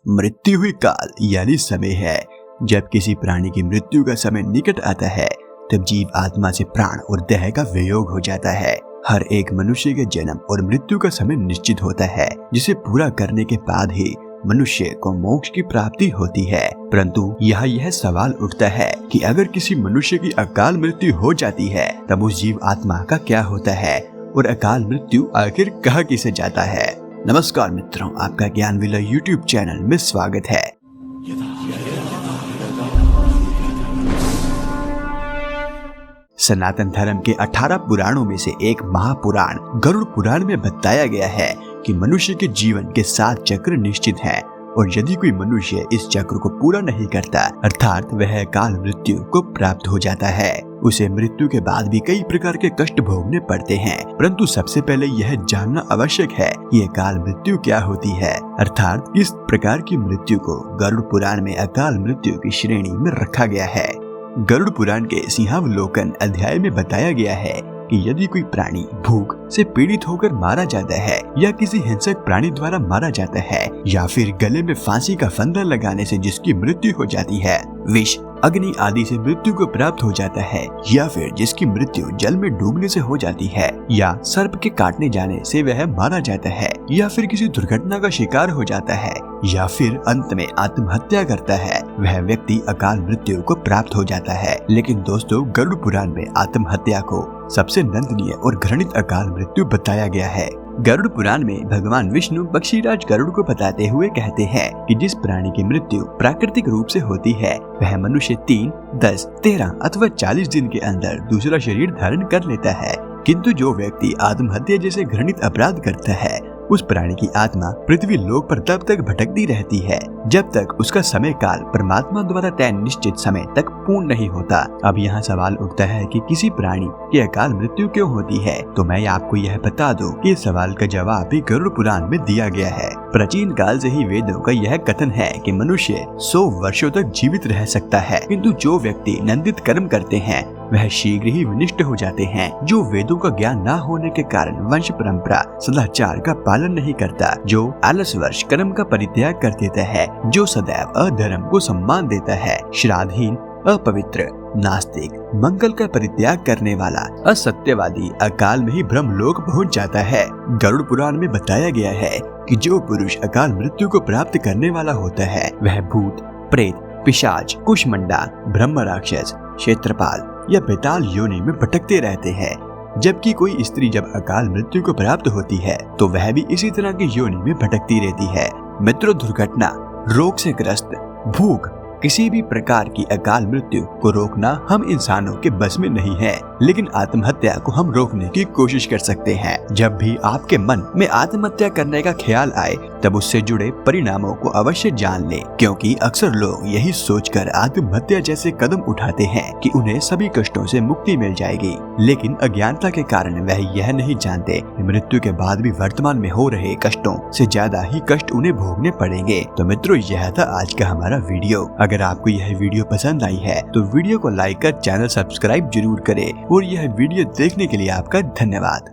मृत्यु ही काल यानी समय है। जब किसी प्राणी की मृत्यु का समय निकट आता है तब जीव आत्मा से प्राण और देह का वियोग हो जाता है। हर एक मनुष्य के जन्म और मृत्यु का समय निश्चित होता है, जिसे पूरा करने के बाद ही मनुष्य को मोक्ष की प्राप्ति होती है। परंतु यहाँ यह सवाल उठता है कि अगर किसी मनुष्य की अकाल मृत्यु हो जाती है तब उस जीव आत्मा का क्या होता है और अकाल मृत्यु आखिर कहाँ किसे जाता है। नमस्कार मित्रों, आपका ज्ञान विलय यूट्यूब चैनल में स्वागत है। सनातन धर्म के 18 पुराणों में से एक महापुराण गरुड़ पुराण में बताया गया है कि मनुष्य के जीवन के 7 चक्र निश्चित हैं और यदि कोई मनुष्य इस चक्र को पूरा नहीं करता अर्थात वह काल मृत्यु को प्राप्त हो जाता है। उसे मृत्यु के बाद भी कई प्रकार के कष्ट भोगने पड़ते हैं, परंतु सबसे पहले यह जानना आवश्यक है कि यह काल मृत्यु क्या होती है, अर्थात इस प्रकार की मृत्यु को गरुड़ पुराण में अकाल मृत्यु की श्रेणी में रखा गया है। गरुड़ पुराण के सिंहावलोकन अध्याय में बताया गया है कि यदि कोई प्राणी भूख से पीड़ित होकर मारा जाता है या किसी हिंसक प्राणी द्वारा मारा जाता है या फिर गले में फांसी का फंदा लगाने से जिसकी मृत्यु हो जाती है, विष अग्नि आदि से मृत्यु को प्राप्त हो जाता है या फिर जिसकी मृत्यु जल में डूबने से हो जाती है या सर्प के काटने जाने से वह मारा जाता है या फिर किसी दुर्घटना का शिकार हो जाता है या फिर अंत में आत्महत्या करता है, वह व्यक्ति अकाल मृत्यु को प्राप्त हो जाता है। लेकिन दोस्तों, गरुड़ पुराण में आत्महत्या को सबसे नंदनीय और घृणित अकाल मृत्यु बताया गया है। गरुड़ पुराण में भगवान विष्णु पक्षीराज गरुड़ को बताते हुए कहते हैं कि जिस प्राणी की मृत्यु प्राकृतिक रूप से होती है वह मनुष्य 3, 10, 13 अथवा 40 दिन के अंदर दूसरा शरीर धारण कर लेता है, किंतु जो व्यक्ति आत्महत्या जैसे घृणित अपराध करता है उस प्राणी की आत्मा पृथ्वी लोक पर तब तक भटकती रहती है जब तक उसका समय काल परमात्मा द्वारा तय निश्चित समय तक पूर्ण नहीं होता। अब यहाँ सवाल उठता है कि किसी प्राणी की अकाल मृत्यु क्यों होती है, तो मैं आपको यह बता दूं कि इस सवाल का जवाब भी गरुड़ पुराण में दिया गया है। प्राचीन काल से ही वेदों का यह कथन है कि मनुष्य 100 वर्षों तक जीवित रह सकता है, किंतु जो व्यक्ति नंदित कर्म करते हैं वह शीघ्र ही विनिष्ट हो जाते हैं। जो वेदों का ज्ञान न होने के कारण वंश परंपरा सदाचार का पालन नहीं करता, जो आलस्यवश कर्म का परित्याग कर देता है, जो सदैव अधर्म को सम्मान देता है, श्राद्धहीन, अपवित्र, नास्तिक, मंगल का परित्याग करने वाला, असत्यवादी अकाल में ही ब्रह्मलोक पहुंच जाता है। गरुड़ पुराण में बताया गया है कि जो पुरुष अकाल मृत्यु को प्राप्त करने वाला होता है वह भूत, प्रेत, पिशाच, कुष्मंडा, ब्रह्म राक्षस, क्षेत्रपाल या बेताल योनि में भटकते रहते हैं। जबकि कोई स्त्री जब अकाल मृत्यु को प्राप्त होती है तो वह भी इसी तरह की योनि में भटकती रहती है। मित्रों, दुर्घटना, रोग से ग्रस्त, भूख, किसी भी प्रकार की अकाल मृत्यु को रोकना हम इंसानों के बस में नहीं है, लेकिन आत्महत्या को हम रोकने की कोशिश कर सकते हैं। जब भी आपके मन में आत्महत्या करने का ख्याल आए तब उससे जुड़े परिणामों को अवश्य जान लें, क्योंकि अक्सर लोग यही सोचकर आत्महत्या जैसे कदम उठाते हैं कि उन्हें सभी कष्टों से मुक्ति मिल जाएगी, लेकिन अज्ञानता के कारण वह यह नहीं जानते कि मृत्यु के बाद भी वर्तमान में हो रहे कष्टों से ज्यादा ही कष्ट उन्हें भोगने पड़ेंगे। तो मित्रों, यह था आज का हमारा वीडियो। अगर आपको यह वीडियो पसंद आई है तो वीडियो को लाइक कर चैनल सब्सक्राइब जरूर करें और यह वीडियो देखने के लिए आपका धन्यवाद।